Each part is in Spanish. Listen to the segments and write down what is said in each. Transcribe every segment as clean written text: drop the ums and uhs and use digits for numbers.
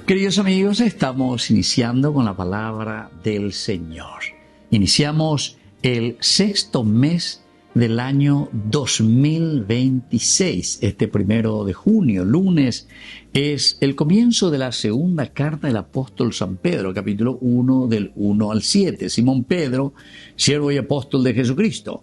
Queridos amigos, estamos iniciando con la palabra del Señor. Iniciamos el sexto mes del año 2026. Este 1 de junio, lunes, es el comienzo de la segunda carta del apóstol San Pedro, capítulo 1, del 1 al 7. Simón Pedro, siervo y apóstol de Jesucristo,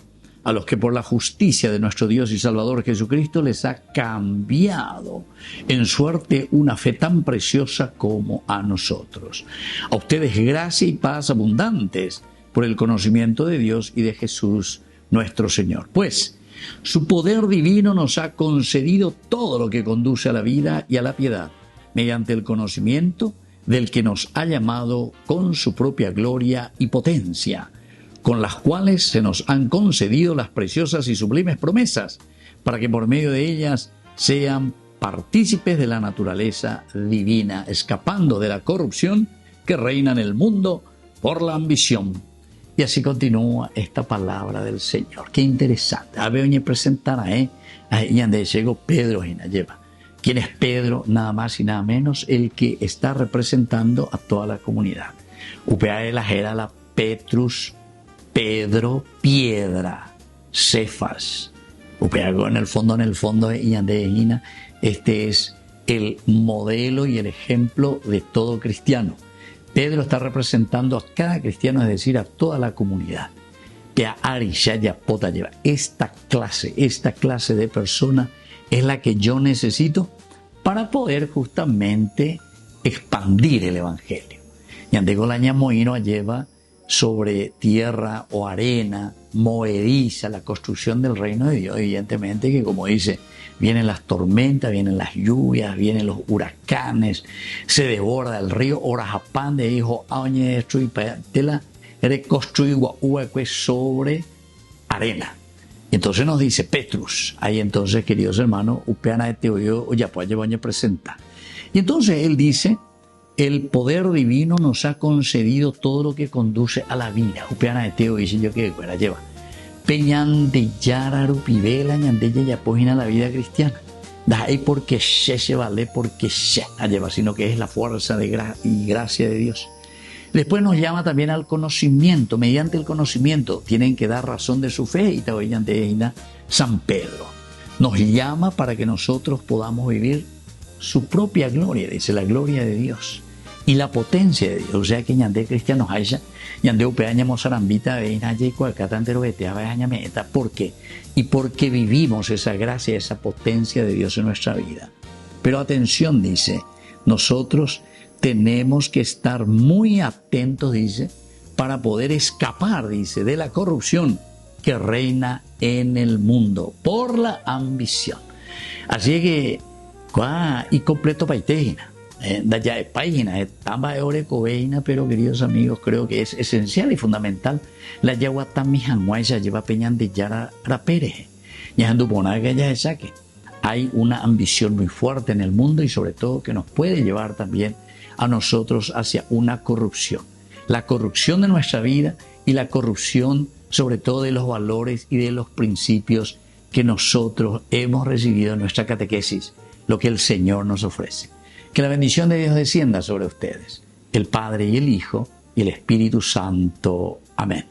a los que por la justicia de nuestro Dios y Salvador Jesucristo les ha cambiado en suerte una fe tan preciosa como a nosotros. A ustedes gracia y paz abundantes por el conocimiento de Dios y de Jesús nuestro Señor. Pues su poder divino nos ha concedido todo lo que conduce a la vida y a la piedad, mediante el conocimiento del que nos ha llamado con su propia gloria y potencia, con las cuales se nos han concedido las preciosas y sublimes promesas, para que por medio de ellas sean partícipes de la naturaleza divina, escapando de la corrupción que reina en el mundo por la ambición. Y así continúa esta palabra del Señor. Qué interesante. A ver, presentar y donde llegó Pedro y la lleva. ¿Quién es Pedro? Nada más y nada menos el que está representando a toda la comunidad. Upea de la era la Petrus, Pedro, piedra, Cefas. En el fondo, este es el modelo y el ejemplo de todo cristiano. Pedro está representando a cada cristiano, es decir, a toda la comunidad. Esta clase de persona es la que yo necesito para poder justamente expandir el evangelio. Y andego la ñamoino lleva sobre tierra o arena movediza la construcción del reino de Dios. Evidentemente que, como dice, vienen las tormentas, vienen las lluvias, vienen los huracanes, se desborda el río. Orajapán de hijo aoñe destruir tela reconstruir sobre arena. Y entonces nos dice Petrus. Ahí entonces, queridos hermanos, upeana de teorio ya puede presentar. Y entonces él dice: el poder divino nos ha concedido todo lo que conduce a la vida. Upeana de teo dice yo que fuera lleva. Peñande yararu pibela ñandella ya pogina la vida cristiana. Da ahí porque se vale, porque se lleva, sino que es la fuerza de y gracia de Dios. Después nos llama también al conocimiento. Mediante el conocimiento tienen que dar razón de su fe. Y taoyan de San Pedro nos llama para que nosotros podamos vivir su propia gloria, dice la gloria de Dios y la potencia de Dios. O sea que ñande cristianos haya, ñande upeaña mozarambita veina y cualcatantero vetea veaña meta. ¿Por qué? Y porque vivimos esa gracia, esa potencia de Dios en nuestra vida. Pero atención, dice, nosotros tenemos que estar muy atentos, dice, para poder escapar, dice, de la corrupción que reina en el mundo por la ambición. Así que y completo paitejina. Ya de página, tamba de orecoveina, pero queridos amigos, creo que es esencial y fundamental. La yagua tamijanguaya lleva peñan de yara rapere. Ya andupona que ya saque. Hay una ambición muy fuerte en el mundo y sobre todo que nos puede llevar también a nosotros hacia una corrupción. La corrupción de nuestra vida y la corrupción sobre todo de los valores y de los principios que nosotros hemos recibido en nuestra catequesis, lo que el Señor nos ofrece. Que la bendición de Dios descienda sobre ustedes, el Padre y el Hijo y el Espíritu Santo. Amén.